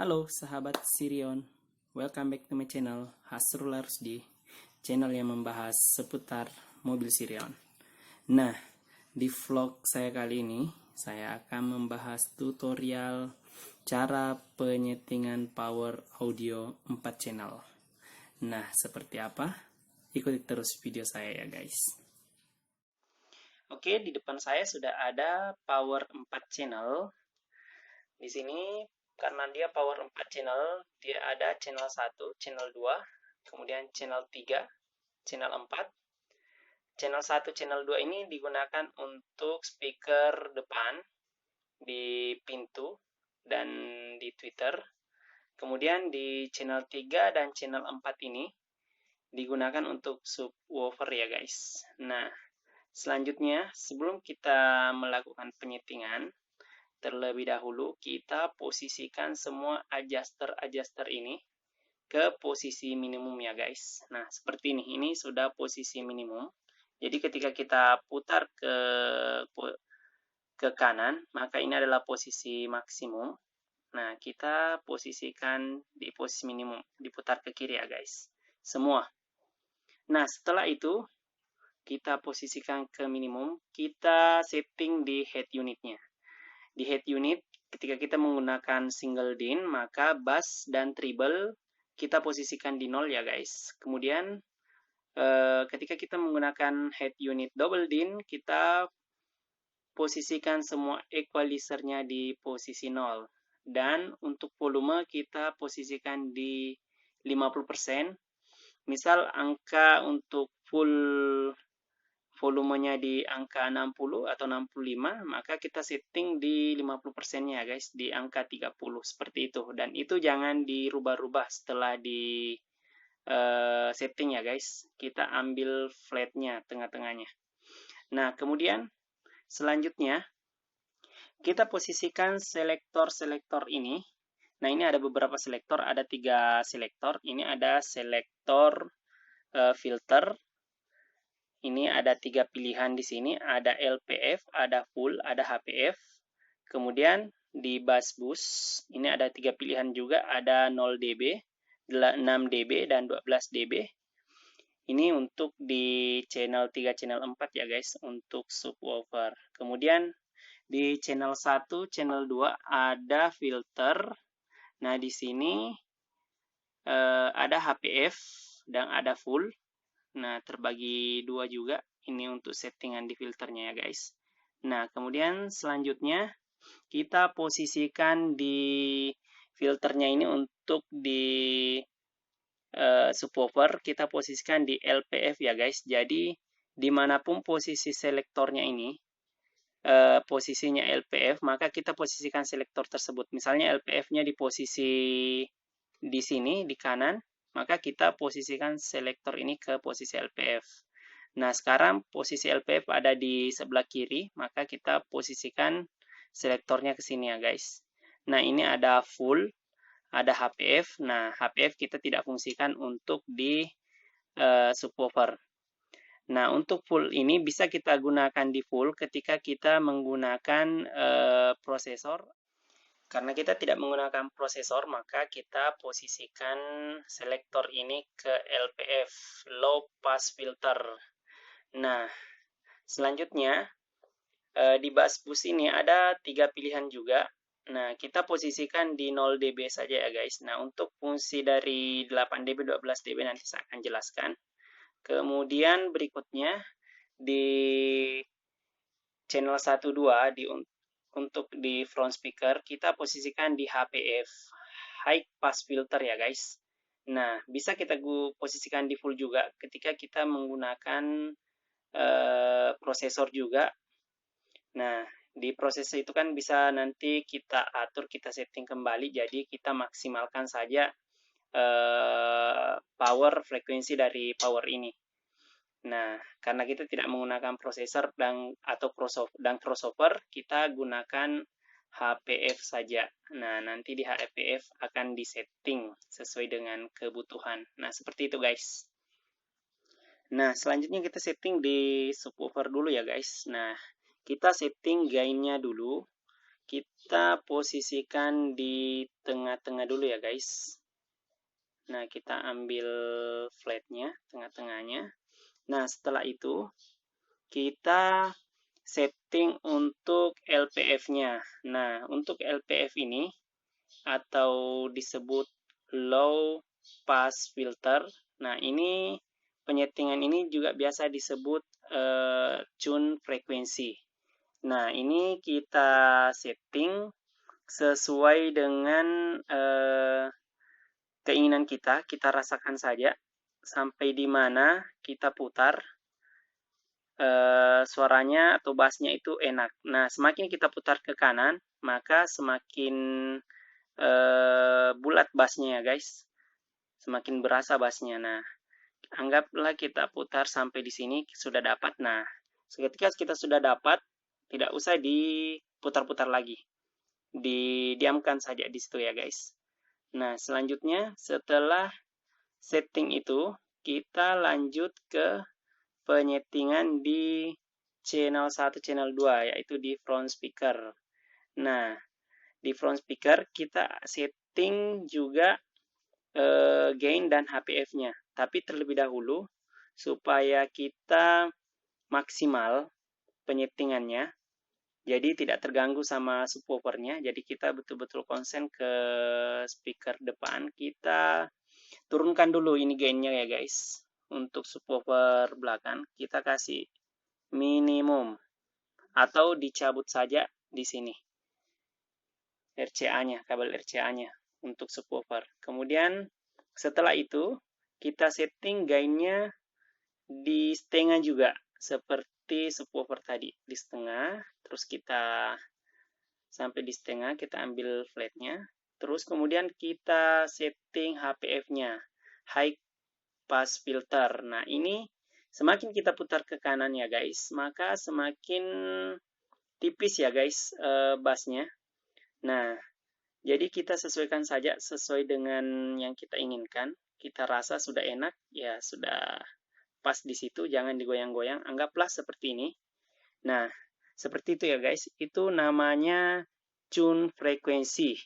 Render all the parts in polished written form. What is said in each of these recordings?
Halo sahabat Sirion, welcome back to my channel Hasrul Rusdi, channel yang membahas seputar mobil Sirion. Nah, di vlog saya kali ini, saya akan membahas tutorial cara penyetingan power audio 4 channel. Nah, seperti apa? Ikuti terus video saya ya guys. Oke, di depan saya sudah ada power 4 channel. Di sini karena dia power 4 channel, dia ada channel 1, channel 2, kemudian channel 3, channel 4. Channel 1, channel 2 ini digunakan untuk speaker depan di pintu dan di Twitter. Kemudian di channel 3 dan channel 4 ini digunakan untuk subwoofer ya guys. Nah, selanjutnya sebelum kita melakukan penyetingan, terlebih dahulu kita posisikan semua adjuster ini ke posisi minimum ya guys. Nah, seperti ini sudah posisi minimum. Jadi ketika kita putar ke kanan, maka ini adalah posisi maksimum. Nah, kita posisikan di posisi minimum, diputar ke kiri ya guys. Semua. Nah, setelah itu kita posisikan ke minimum, kita setting di head unitnya. Di head unit, ketika kita menggunakan single DIN, maka bass dan treble kita posisikan di 0 ya guys. Kemudian ketika kita menggunakan head unit double DIN, kita posisikan semua equalizernya di posisi 0. Dan untuk volume kita posisikan di 50%. Misal angka untuk full volumenya di angka 60 atau 65, maka kita setting di 50%-nya guys, di angka 30, seperti itu. Dan itu jangan dirubah-rubah setelah di setting ya guys. Kita ambil flat-nya, tengah-tengahnya. Nah, kemudian selanjutnya kita posisikan selektor-selektor ini. Nah, ini ada beberapa selektor, ada 3 selektor. Ini ada selektor filter. Ini ada 3 pilihan di sini, ada LPF, ada full, ada HPF. Kemudian di bass bus, ini ada 3 pilihan juga, ada 0 dB, 6 dB, dan 12 dB. Ini untuk di channel 3, channel 4 ya guys, untuk subwoofer. Kemudian di channel 1, channel 2 ada filter. Nah, di sini ada HPF dan ada full. Nah, terbagi 2 juga. Ini untuk settingan di filternya ya guys. Nah, kemudian selanjutnya kita posisikan di filternya ini untuk di subwoofer. Kita posisikan di LPF ya guys. Jadi, dimanapun posisi selektornya ini, posisinya LPF, maka kita posisikan selektor tersebut. Misalnya LPF-nya di posisi di sini, di kanan, maka kita posisikan selektor ini ke posisi LPF. Nah, sekarang posisi LPF ada di sebelah kiri, maka kita posisikan selektornya ke sini ya guys. Nah, ini ada full, ada HPF. Nah, HPF kita tidak fungsikan untuk di subwoofer. Nah, untuk full ini bisa kita gunakan di full ketika kita menggunakan prosesor. Karena kita tidak menggunakan prosesor, maka kita posisikan selektor ini ke LPF, Low Pass Filter. Nah, selanjutnya di bass bus ini ada 3 pilihan juga. Nah, kita posisikan di 0 dB saja ya guys. Nah, untuk fungsi dari 8 dB, 12 dB nanti saya akan jelaskan. Kemudian berikutnya di channel 1, 2 untuk di front speaker kita posisikan di HPF, High Pass Filter ya guys. Nah, bisa kita posisikan di full juga ketika kita menggunakan prosesor juga. Nah, di prosesor itu kan bisa nanti kita atur, kita setting kembali, jadi kita maksimalkan saja power frekuensi dari power ini. Nah, karena kita tidak menggunakan prosesor dan crossover, kita gunakan HPF saja. Nah, nanti di HPF akan disetting sesuai dengan kebutuhan. Nah, seperti itu guys. Nah, selanjutnya kita setting di subwoofer dulu ya guys. Nah, kita setting gainnya dulu. kita posisikan di tengah-tengah dulu ya guys. Nah, kita ambil flatnya, tengah-tengahnya. Nah, setelah itu kita setting untuk LPF-nya. Nah, untuk LPF ini atau disebut low pass filter. Nah, ini penyetingan ini juga biasa disebut tune frekuensi. Nah, ini kita setting sesuai dengan keinginan kita rasakan saja sampai di mana kita putar suaranya atau bassnya itu enak. Nah, semakin kita putar ke kanan, maka semakin bulat bassnya ya guys, semakin berasa bassnya. Nah, anggaplah kita putar sampai di sini sudah dapat. Nah, ketika kita sudah dapat, tidak usah diputar-putar lagi, didiamkan saja di situ ya guys. Nah, selanjutnya setelah setting itu, kita lanjut ke penyetingan di channel 1, channel 2, yaitu di front speaker. Nah, di front speaker kita setting juga gain dan HPF-nya. Tapi terlebih dahulu, supaya kita maksimal penyetingannya, jadi tidak terganggu sama subwoofernya, jadi kita betul-betul konsen ke speaker depan. Kita turunkan dulu ini gainnya ya guys. Untuk subwoofer belakang kita kasih minimum atau dicabut saja di sini RCA-nya, kabel RCA-nya untuk subwoofer. Kemudian setelah itu kita setting gainnya di setengah juga seperti subwoofer tadi, di setengah. Terus kita sampai di setengah, kita ambil flatnya. Terus kemudian kita setting HPF-nya, high pass filter. Nah, ini semakin kita putar ke kanan ya guys, maka semakin tipis ya guys bassnya. Nah, jadi kita sesuaikan saja sesuai dengan yang kita inginkan. Kita rasa sudah enak, ya sudah pas di situ, jangan digoyang-goyang. Anggaplah seperti ini. Nah, seperti itu ya guys. Itu namanya tune frekuensi.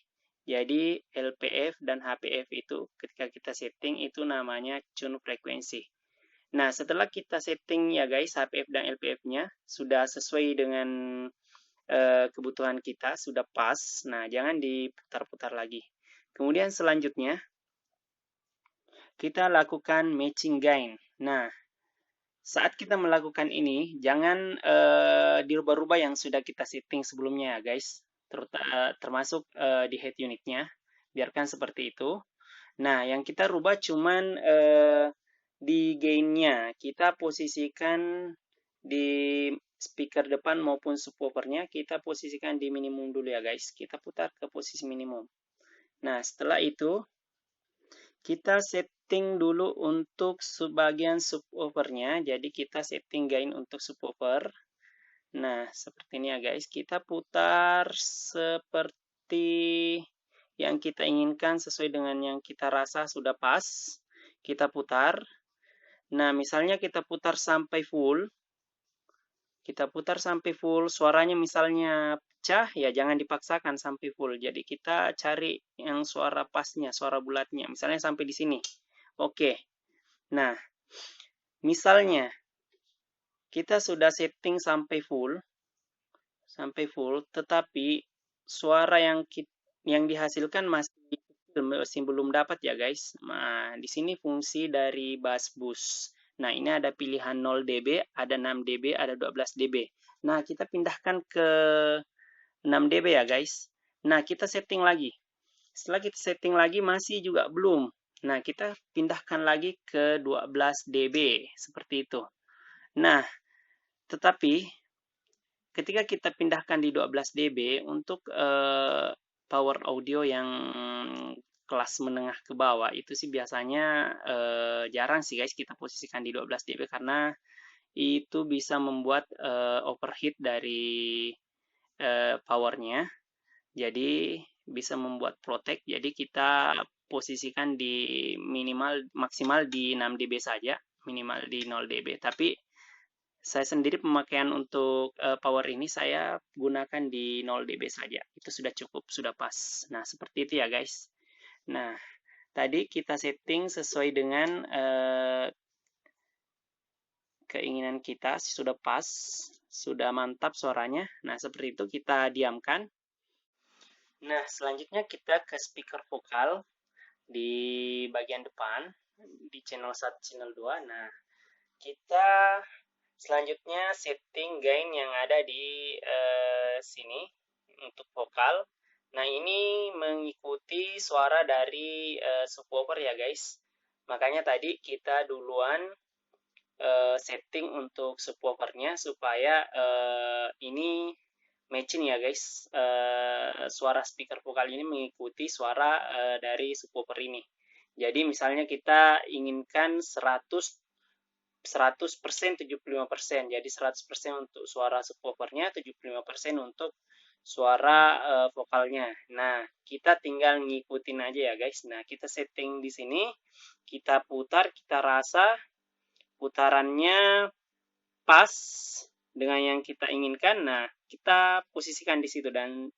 Jadi LPF dan HPF itu ketika kita setting itu namanya tune frekuensi. Nah, setelah kita setting ya guys, HPF dan LPF-nya sudah sesuai dengan kebutuhan kita, sudah pas. Nah, jangan diputar-putar lagi. Kemudian selanjutnya kita lakukan matching gain. Nah, saat kita melakukan ini, jangan dirubah-rubah yang sudah kita setting sebelumnya ya guys, termasuk di head unitnya, biarkan seperti itu. Nah, yang kita rubah cuman di gainnya, kita posisikan di speaker depan maupun subwoofernya, kita posisikan di minimum dulu ya guys, kita putar ke posisi minimum. Nah, setelah itu kita setting dulu untuk bagian subwoofernya. Jadi kita setting gain untuk subwoofer. Nah, seperti ini ya guys. Kita putar seperti yang kita inginkan sesuai dengan yang kita rasa sudah pas. Kita putar. Nah, misalnya kita putar sampai full. Kita putar sampai full, suaranya misalnya pecah, ya jangan dipaksakan sampai full. Jadi kita cari yang suara pasnya, suara bulatnya. Misalnya sampai di sini. Oke. Nah, misalnya kita sudah setting sampai full, tetapi suara yang dihasilkan masih belum dapat ya guys. Nah, di sini fungsi dari bass boost. Nah, ini ada pilihan 0 dB, ada 6 dB, ada 12 dB. Nah, kita pindahkan ke 6 dB ya guys. Nah, kita setting lagi. Setelah kita setting lagi masih juga belum. Nah, kita pindahkan lagi ke 12 dB. Seperti itu. Nah, tetapi ketika kita pindahkan di 12 dB untuk power audio yang kelas menengah ke bawah itu sih biasanya jarang sih guys kita posisikan di 12 dB karena itu bisa membuat overheat dari powernya, jadi bisa membuat protect. Jadi kita posisikan di maksimal di 6 dB saja, minimal di 0 dB. Tapi Saya sendiri pemakaian untuk power ini saya gunakan di 0 dB saja. Itu sudah cukup, sudah pas. Nah, seperti itu ya guys. Nah, tadi kita setting sesuai dengan keinginan kita, sudah pas, sudah mantap suaranya. Nah, seperti itu kita diamkan. Nah, selanjutnya kita ke speaker vokal di bagian depan, di channel 1, channel 2. Nah, kita selanjutnya setting gain yang ada di sini untuk vokal. Nah, ini mengikuti suara dari subwoofer ya guys. Makanya tadi kita duluan setting untuk subwoofernya supaya ini matching ya guys. Suara speaker vokal ini mengikuti suara dari subwoofer ini. Jadi misalnya kita inginkan 100% 75%. Jadi 100% untuk suara subwoofernya, 75% untuk suara vokalnya. Nah, kita tinggal ngikutin aja ya guys. Nah, kita setting di sini, kita putar, kita rasa putarannya pas dengan yang kita inginkan. Nah, kita posisikan di situ dan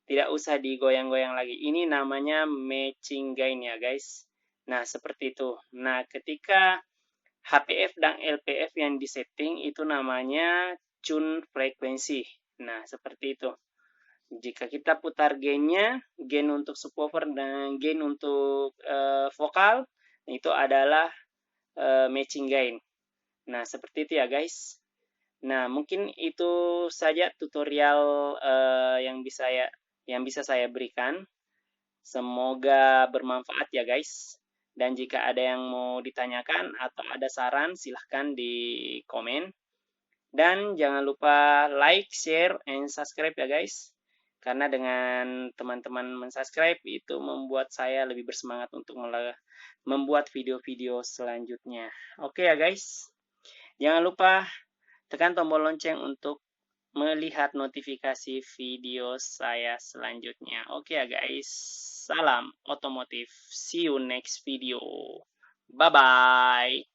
tidak usah digoyang-goyang lagi. Ini namanya matching gain ya guys. Nah, seperti itu. Nah, ketika HPF dan LPF yang disetting itu namanya tune frekuensi. Nah, seperti itu. Jika kita putar gainnya, gain untuk subwoofer dan gain untuk vokal, itu adalah matching gain. Nah, seperti itu ya guys. Nah, mungkin itu saja tutorial yang bisa saya berikan. Semoga bermanfaat ya guys. Dan jika ada yang mau ditanyakan atau ada saran, silahkan di komen. Dan jangan lupa like, share, and subscribe ya guys. Karena dengan teman-teman mensubscribe itu membuat saya lebih bersemangat untuk membuat video-video selanjutnya. Oke ya guys. Jangan lupa tekan tombol lonceng untuk melihat notifikasi video saya selanjutnya. Oke ya guys. Salam otomotif. See you next video. Bye-bye.